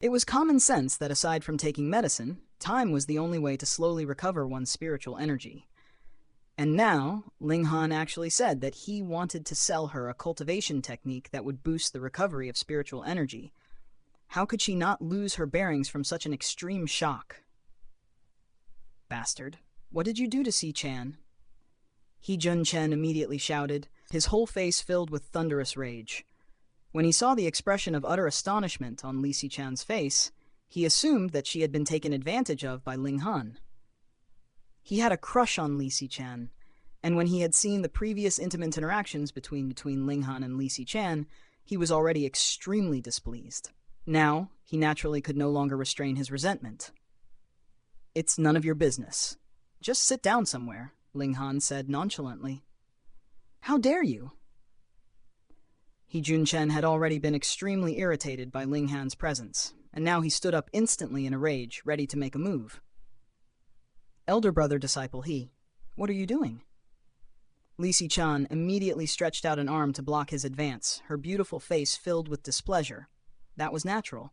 It was common sense that aside from taking medicine, time was the only way to slowly recover one's spiritual energy. And now, Ling Han actually said that he wanted to sell her a cultivation technique that would boost the recovery of spiritual energy. How could she not lose her bearings from such an extreme shock? "Bastard, what did you do to Si Chan?" He Junchen immediately shouted, his whole face filled with thunderous rage. When he saw the expression of utter astonishment on Li Sichan's face, he assumed that she had been taken advantage of by Ling Han. He had a crush on Li Sichan, and when he had seen the previous intimate interactions between Ling Han and Li Sichan, he was already extremely displeased. Now, he naturally could no longer restrain his resentment. "It's none of your business. Just sit down somewhere," Ling Han said nonchalantly. "How dare you?" He Junchen had already been extremely irritated by Ling Han's presence, and now he stood up instantly in a rage, ready to make a move. "Elder brother disciple He, what are you doing?" Li Sichan immediately stretched out an arm to block his advance, her beautiful face filled with displeasure. That was natural.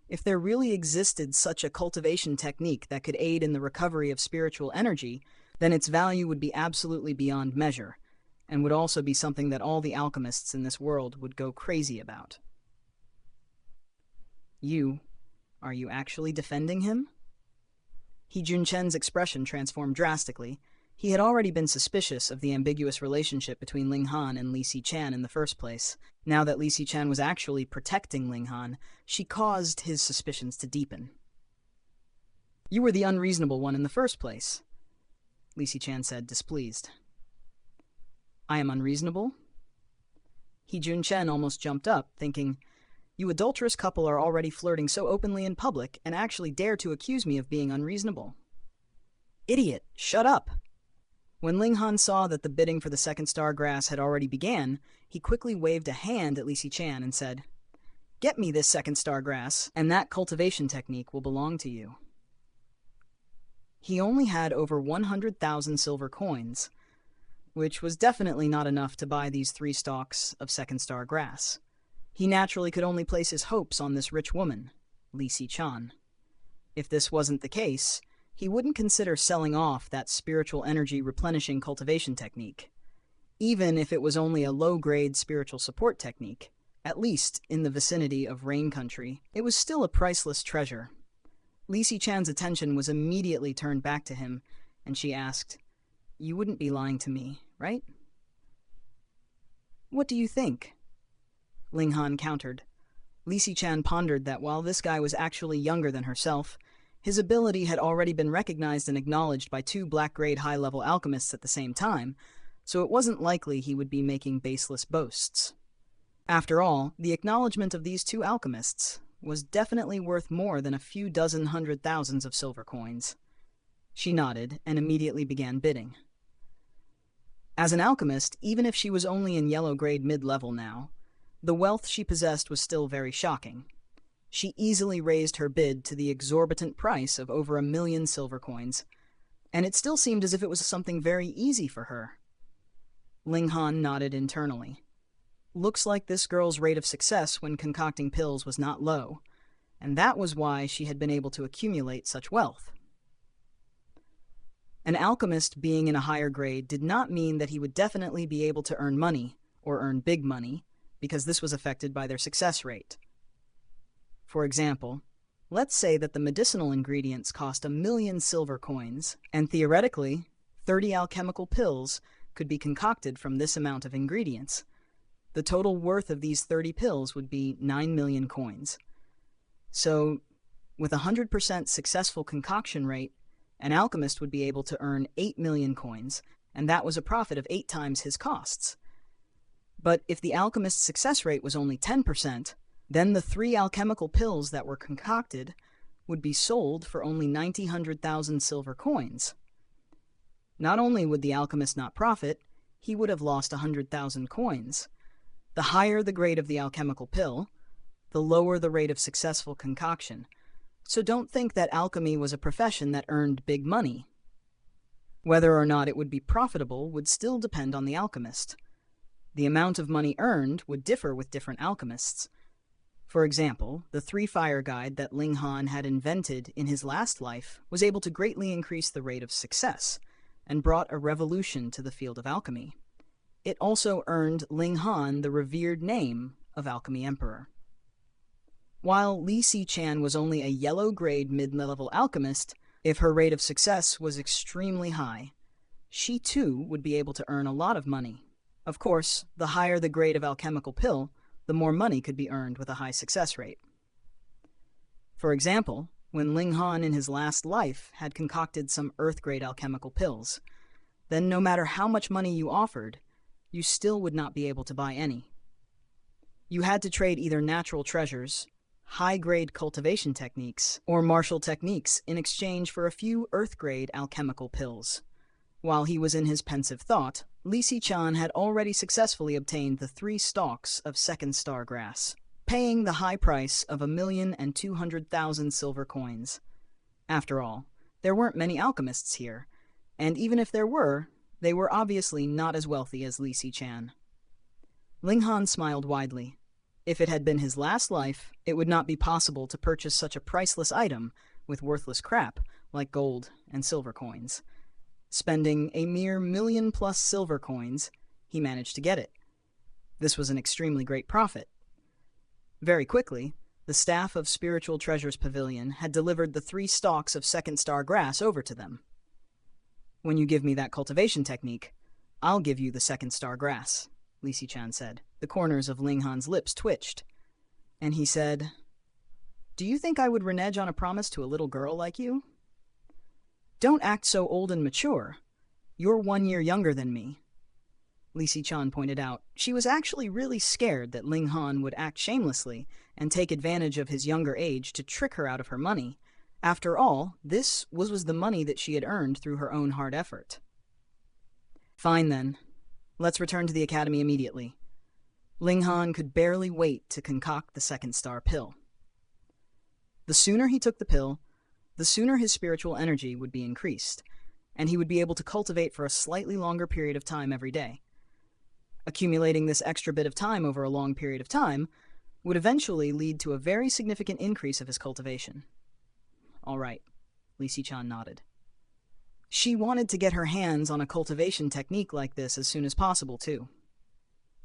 If there really existed such a cultivation technique that could aid in the recovery of spiritual energy, then its value would be absolutely beyond measure, and would also be something that all the alchemists in this world would go crazy about. Are you actually defending him?" He Junchen's expression transformed drastically. He had already been suspicious of the ambiguous relationship between Ling Han and Li Sichan in the first place. Now that Li Sichan was actually protecting Ling Han, she caused his suspicions to deepen. "You were the unreasonable one in the first place," Li Sichan said, displeased. "I am unreasonable?" He Junchen almost jumped up, thinking, "You adulterous couple are already flirting so openly in public and actually dare to accuse me of being unreasonable." "Idiot, shut up!" When Ling Han saw that the bidding for the second star grass had already began, he quickly waved a hand at Li Sichan and said, "Get me this second star grass, and that cultivation technique will belong to you." He only had over 100,000 silver coins, which was definitely not enough to buy these 3 stalks of second star grass. He naturally could only place his hopes on this rich woman, Li Sichan. If this wasn't the case, he wouldn't consider selling off that spiritual energy replenishing cultivation technique. Even if it was only a low-grade spiritual support technique, at least in the vicinity of Rain Country, it was still a priceless treasure. Li Sichan's attention was immediately turned back to him, and she asked, "You wouldn't be lying to me, right?" "What do you think?" Ling Han countered. Li Sichan pondered that while this guy was actually younger than herself, his ability had already been recognized and acknowledged by 2 black-grade high-level alchemists at the same time, so it wasn't likely he would be making baseless boasts. After all, the acknowledgement of these 2 alchemists was definitely worth more than a few dozen hundred thousands of silver coins. She nodded and immediately began bidding. As an alchemist, even if she was only in yellow-grade mid-level now, the wealth she possessed was still very shocking. She easily raised her bid to the exorbitant price of over 1,000,000 silver coins, and it still seemed as if it was something very easy for her. Ling Han nodded internally. Looks like this girl's rate of success when concocting pills was not low, and that was why she had been able to accumulate such wealth. An alchemist being in a higher grade did not mean that he would definitely be able to earn money, or earn big money, because this was affected by their success rate. For example, let's say that the medicinal ingredients cost 1,000,000 silver coins, and theoretically, 30 alchemical pills could be concocted from this amount of ingredients. The total worth of these 30 pills would be 9,000,000 coins. So, with a 100% successful concoction rate, an alchemist would be able to earn 8,000,000 coins, and that was a profit of 8 times his costs. But if the alchemist's success rate was only 10%, then the 3 alchemical pills that were concocted would be sold for only 90,000 silver coins. Not only would the alchemist not profit, he would have lost 100,000 coins. The higher the grade of the alchemical pill, the lower the rate of successful concoction. So don't think that alchemy was a profession that earned big money. Whether or not it would be profitable would still depend on the alchemist. The amount of money earned would differ with different alchemists. For example, the three-fire guide that Ling Han had invented in his last life was able to greatly increase the rate of success and brought a revolution to the field of alchemy. It also earned Ling Han the revered name of Alchemy Emperor. While Li Xichan was only a yellow-grade mid-level alchemist, if her rate of success was extremely high, she too would be able to earn a lot of money. Of course, the higher the grade of alchemical pill, the more money could be earned with a high success rate. For example, when Ling Han in his last life had concocted some earth-grade alchemical pills, then no matter how much money you offered, you still would not be able to buy any. You had to trade either natural treasures, high-grade cultivation techniques, or martial techniques in exchange for a few earth-grade alchemical pills. While he was in his pensive thought, Li Xichan had already successfully obtained the 3 stalks of second star grass, paying the high price of 1,200,000 silver coins. After all, there weren't many alchemists here, and even if there were, they were obviously not as wealthy as Li Xichan. Ling Han smiled widely. If it had been his last life, it would not be possible to purchase such a priceless item with worthless crap like gold and silver coins. Spending a mere 1,000,000+ silver coins, he managed to get it. This was an extremely great profit. Very quickly, the staff of Spiritual Treasures Pavilion had delivered the 3 stalks of second star grass over to them. "When you give me that cultivation technique, I'll give you the second star grass," Li Xichan said. The corners of Ling Han's lips twitched, and he said, "Do you think I would renege on a promise to a little girl like you? Don't act so old and mature. You're 1 year younger than me." Li Xichan pointed out she was actually really scared that Ling Han would act shamelessly and take advantage of his younger age to trick her out of her money. After all, this was the money that she had earned through her own hard effort. "Fine then. Let's return to the academy immediately." Ling Han could barely wait to concoct the second star pill. The sooner he took the pill, the sooner his spiritual energy would be increased, and he would be able to cultivate for a slightly longer period of time every day. Accumulating this extra bit of time over a long period of time would eventually lead to a very significant increase of his cultivation. "All right," Li Xichan nodded. She wanted to get her hands on a cultivation technique like this as soon as possible, too.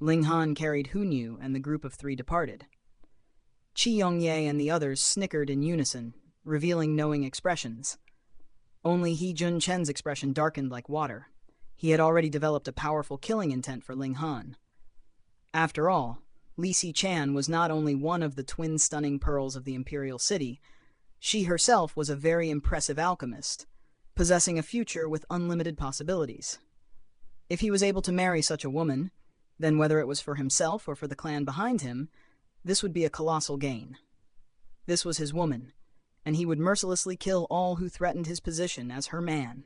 Ling Han carried Hunyu, and the group of 3 departed. Qi Yongye and the others snickered in unison, revealing knowing expressions. Only He Junchen's expression darkened like water. He had already developed a powerful killing intent for Ling Han. After all, Li Xichan was not only one of the twin stunning pearls of the Imperial City, she herself was a very impressive alchemist, possessing a future with unlimited possibilities. If he was able to marry such a woman, then whether it was for himself or for the clan behind him, this would be a colossal gain. This was his woman, and he would mercilessly kill all who threatened his position as her man.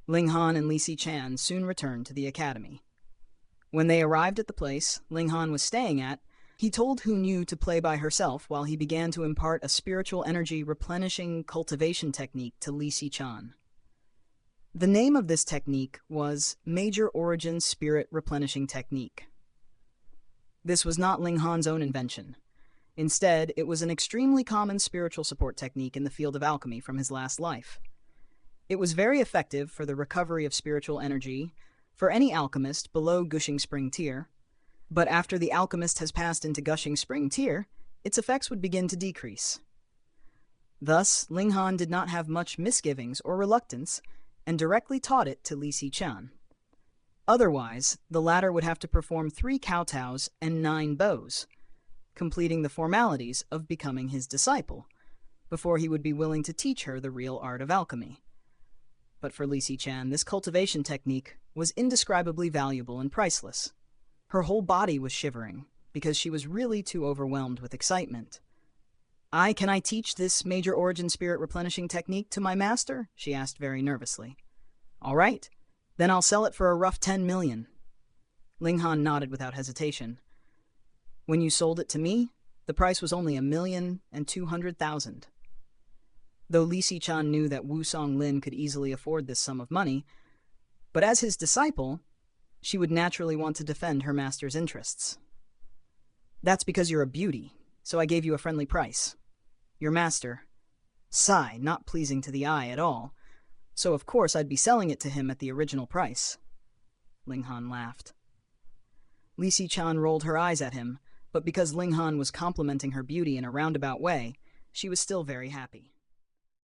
Ling Han and Li Xichan soon returned to the academy. When they arrived at the place Ling Han was staying at, he told Hunyu to play by herself while he began to impart a spiritual energy replenishing cultivation technique to Li Xichan. The name of this technique was Major Origin Spirit Replenishing Technique. This was not Ling Han's own invention. Instead, it was an extremely common spiritual support technique in the field of alchemy from his last life. It was very effective for the recovery of spiritual energy for any alchemist below Gushing Spring tier, but after the alchemist has passed into Gushing Spring tier, its effects would begin to decrease. Thus, Ling Han did not have much misgivings or reluctance and directly taught it to Li Xichan. Otherwise, the latter would have to perform 3 kowtows and 9 bows, completing the formalities of becoming his disciple, before he would be willing to teach her the real art of alchemy. But for Li Xichan, this cultivation technique was indescribably valuable and priceless. Her whole body was shivering, because she was really too overwhelmed with excitement. Can I teach this Major Origin Spirit Replenishing Technique to my master?" she asked very nervously. "All right, then I'll sell it for a rough 10 million. Ling Han nodded without hesitation. "When you sold it to me, the price was only 1,200,000. Though Li Xichan knew that Wu Songlin could easily afford this sum of money, but as his disciple, she would naturally want to defend her master's interests. That's because you're a beauty, so I gave you a friendly price. Your master, sigh, not pleasing to the eye at all, so of course I'd be selling it to him at the original price. Ling Han laughed. Li Chan rolled her eyes at him, but because Ling Han was complimenting her beauty in a roundabout way, she was still very happy.